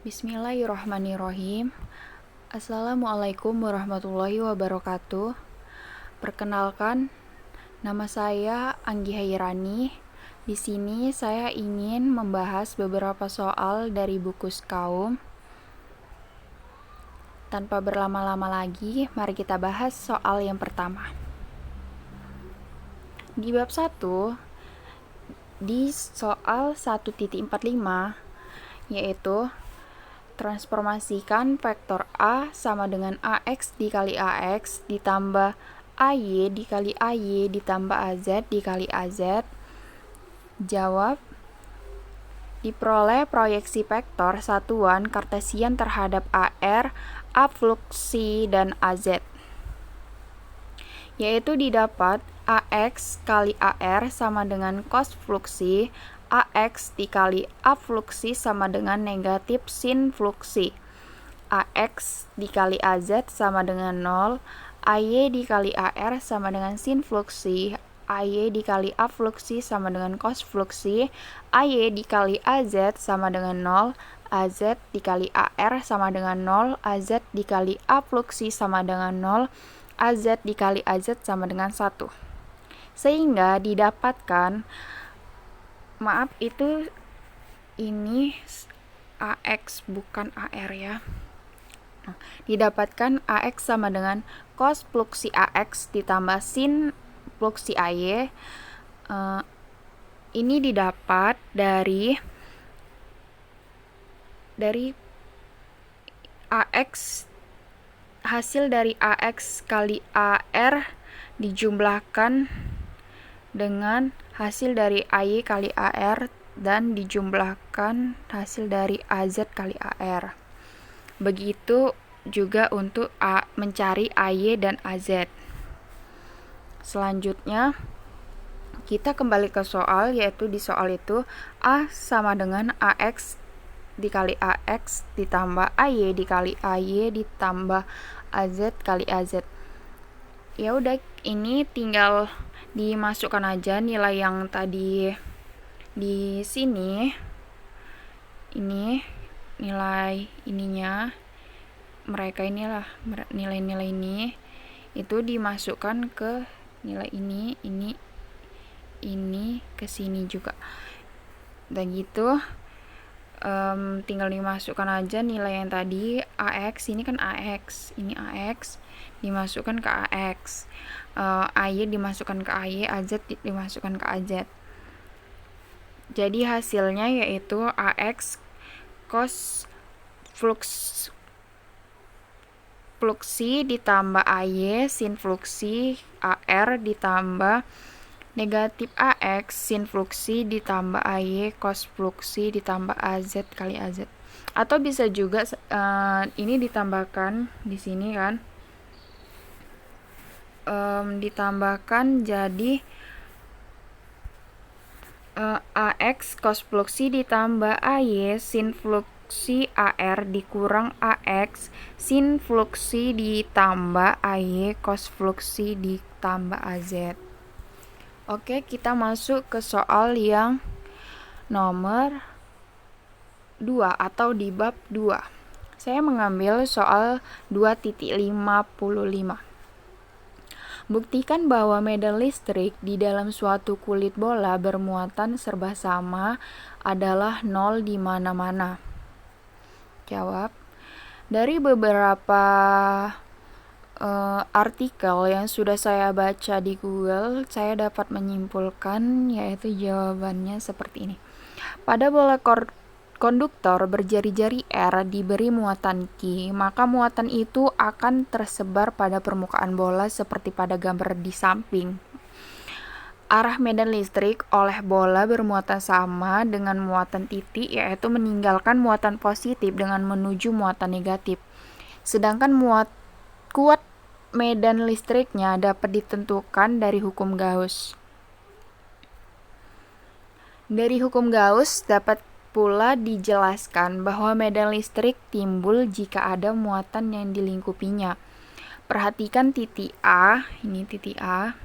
Bismillahirrahmanirrahim. Assalamualaikum warahmatullahi wabarakatuh. Perkenalkan, nama saya Anggi Hairani. Di sini saya ingin membahas beberapa soal dari buku Skaum. Tanpa berlama-lama lagi, mari kita bahas soal yang pertama. Di bab 1, di soal 1.45, yaitu transformasikan vektor A sama dengan AX dikali AX ditambah AY dikali AY ditambah AZ dikali AZ. Jawab. Diperoleh proyeksi vektor satuan kartesian terhadap AR, A fluksi, dan AZ. Yaitu didapat AX kali AR sama dengan cos fluksi, AX dikali A fluksi sama dengan negatif sin fluksi, AX dikali AZ sama dengan 0, AY dikali AR sama dengan sin fluksi, AY dikali A fluksi sama dengan cos fluksi, AY dikali AZ sama dengan 0, AZ dikali AR sama dengan 0, AZ dikali A fluksi sama dengan 0, AZ dikali AZ sama dengan 1. Sehingga didapatkan, ini AX bukan AR ya. Didapatkan AX sama dengan cos fluksi AX ditambah sin fluksi AY. Ini didapat dari AX, hasil dari AX kali AR dijumlahkan dengan hasil dari AY kali AR dan dijumlahkan hasil dari AZ kali AR. Begitu juga untuk mencari AY dan AZ. Selanjutnya kita kembali ke soal, yaitu di soal itu A sama dengan AX dikali AX ditambah AY dikali AY ditambah AZ kali AZ. Ya udah, ini tinggal dimasukkan aja nilai yang tadi di sini. Ini nilai ininya, mereka inilah nilai-nilai ini itu dimasukkan ke nilai ini ke sini juga. Dan gitu tinggal dimasukkan aja nilai yang tadi AX, ini kan AX, ini AX dimasukkan ke AX, AY dimasukkan ke AY, AZ dimasukkan ke AZ. Jadi hasilnya yaitu AX cos fluksi ditambah AY sin fluksi AR ditambah negatif AX sin fluksi ditambah AY cos fluksi ditambah AZ kali AZ. Atau bisa juga ini ditambahkan di sini kan, ditambahkan jadi AX cos fluksi ditambah AY sin fluksi AR dikurang AX sin fluksi ditambah AY cos fluksi ditambah AZ. Oke, kita masuk ke soal yang nomor 2 atau di bab 2. Saya mengambil soal 2.55. Buktikan bahwa medan listrik di dalam suatu kulit bola bermuatan serba sama adalah 0 di mana-mana. Jawab. Dari beberapa artikel yang sudah saya baca di Google, saya dapat menyimpulkan yaitu jawabannya seperti ini. Pada bola konduktor berjari-jari R diberi muatan Q, maka muatan itu akan tersebar pada permukaan bola seperti pada gambar di samping. Arah medan listrik oleh bola bermuatan sama dengan muatan titik, yaitu meninggalkan muatan positif dengan menuju muatan negatif. Sedangkan kuat medan listriknya dapat ditentukan dari hukum Gauss. Dari hukum Gauss dapat pula dijelaskan bahwa medan listrik timbul jika ada muatan yang dilingkupinya. Perhatikan titik A, ini titik A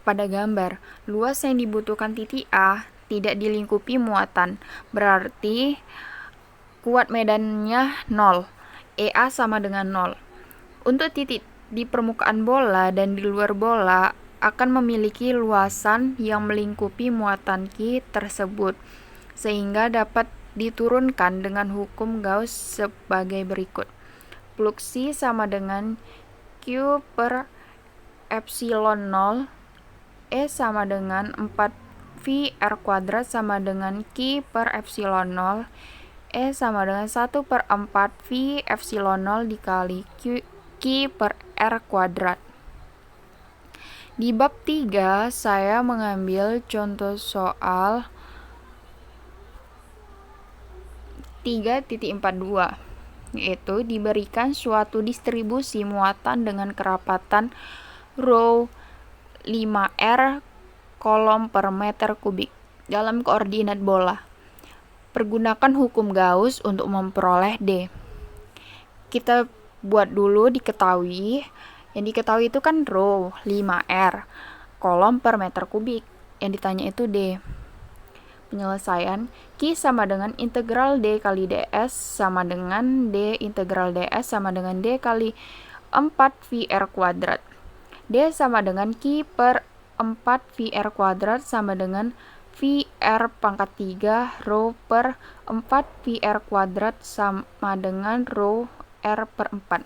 pada gambar. Luas yang dibutuhkan titik A tidak dilingkupi muatan, berarti kuat medannya 0. EA sama dengan 0. Untuk titik di permukaan bola dan di luar bola akan memiliki luasan yang melingkupi muatan Q tersebut, sehingga dapat diturunkan dengan hukum Gauss sebagai berikut. Fluksi sama dengan Q per epsilon 0, E sama dengan 4V R kuadrat sama dengan Q per epsilon 0, E sama dengan 1 per 4V epsilon 0 dikali Q per R kuadrat. Di bab 3, saya mengambil contoh soal 3.42, yaitu diberikan suatu distribusi muatan dengan kerapatan rho 5R kolom per meter kubik dalam koordinat bola. Pergunakan hukum Gauss untuk memperoleh D. Kita buat dulu diketahui. Yang diketahui itu kan rho 5R kolom per meter kubik. Yang ditanya itu D. Penyelesaian Q sama dengan integral D kali ds sama dengan D integral ds sama dengan D kali 4VR kuadrat. D sama dengan Q per 4VR kuadrat sama dengan VR pangkat 3 rho per 4VR kuadrat sama dengan rho R per 4.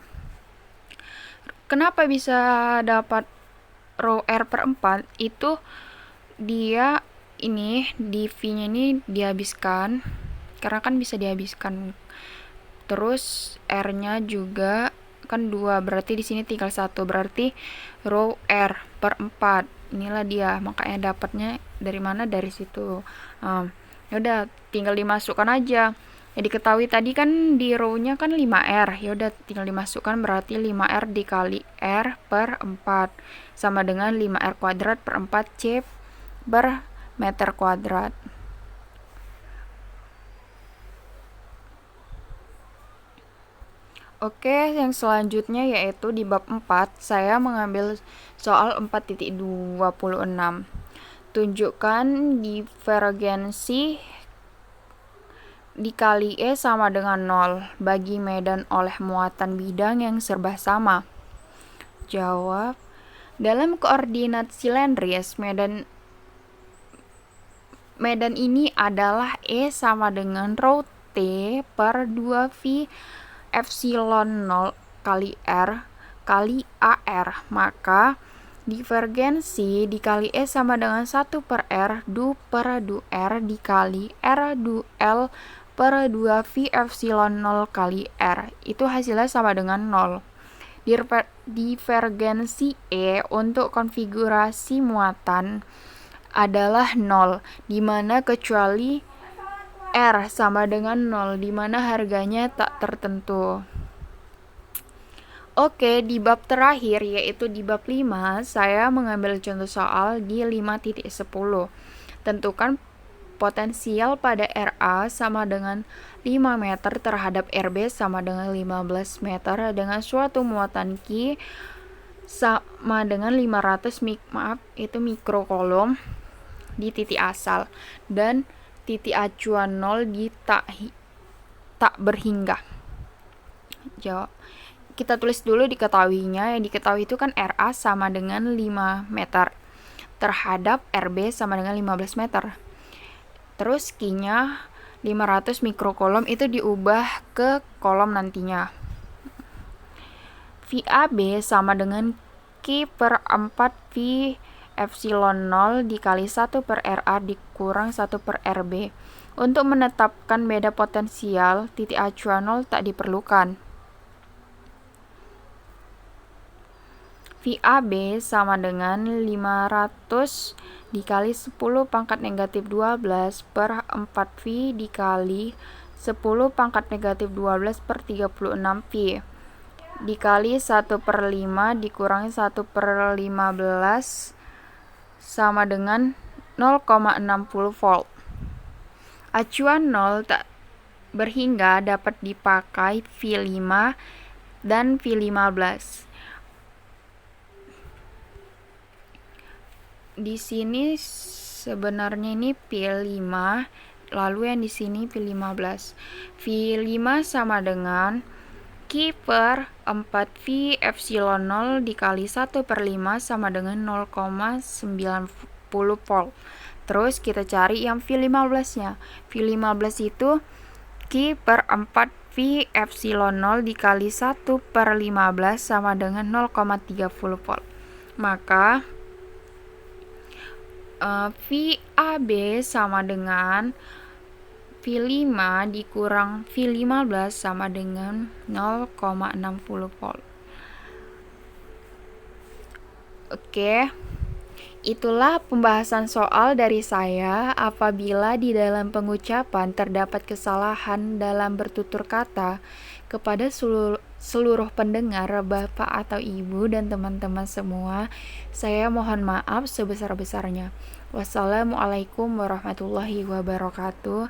Kenapa bisa dapat rho R per 4? Itu dia ini di V-nya ini dihabiskan, karena kan bisa dihabiskan. Terus R-nya juga kan 2, berarti di sini tinggal 1, berarti rho R per 4. Inilah dia, makanya dapatnya dari mana? Dari situ. Yaudah, tinggal dimasukkan aja. Ya diketahui tadi kan di rho-nya kan 5R. Yaudah, tinggal dimasukkan, berarti 5R dikali R per 4 sama dengan 5R kuadrat per 4 C per meter kuadrat. Oke, yang selanjutnya yaitu di bab 4, saya mengambil soal 4.26. Tunjukkan divergensi dikali E sama dengan 0 bagi medan oleh muatan bidang yang serba sama. Jawab. Dalam koordinat silindris, medan ini adalah E sama dengan rho T per 2V epsilon 0 kali R kali AR. Maka divergensi dikali E sama dengan 1 per R du per du R dikali R du L per 2V epsilon 0 kali R. Itu hasilnya sama dengan 0. Divergensi E untuk konfigurasi muatan adalah 0, dimana kecuali R sama dengan 0, dimana harganya tak tertentu. Oke, di bab terakhir yaitu di bab 5, saya mengambil contoh soal di 5.10. Tentukan potensial pada RA sama dengan 5 meter terhadap RB sama dengan 15 meter dengan suatu muatan Q sama dengan 500 mikrokolom di titik asal dan titik acuan 0 di tak berhingga. Jawab. Kita tulis dulu diketahuinya. Yang diketahui itu kan RA sama dengan 5 meter terhadap RB sama dengan 15 meter. Terus Q-nya 500 mikrokolom itu diubah ke kolom nantinya. VAB sama dengan Q per 4V epsilon 0 dikali 1 per RA dikurang 1 per RB. Untuk menetapkan beda potensial, titik acuan 0 tak diperlukan. VAB sama dengan 500 dikali 10 pangkat negatif 12 per 4V dikali 10 pangkat negatif 12 per 36V dikali 1 per 5 dikurangi 1 per 15 sama dengan 0,60 volt. Acuan 0 tak berhingga dapat dipakai V5 dan V15. Di sini sebenarnya ini V5 lalu yang di sini V15. V5 sama dengan Q per 4V epsilon 0 dikali 1/5 sama dengan 0,90 volt. Terus kita cari yang V15-nya. V15 itu Q per 4V epsilon 0 dikali 1/15 sama dengan 0,30 volt. Maka VAB sama dengan V5 dikurang V15 sama dengan 0,60 volt. Oke, itulah pembahasan soal dari saya. Apabila di dalam pengucapan terdapat kesalahan dalam bertutur kata, kepada seluruh pendengar, Bapak atau Ibu dan teman-teman semua, saya mohon maaf sebesar-besarnya. Wassalamualaikum warahmatullahi wabarakatuh.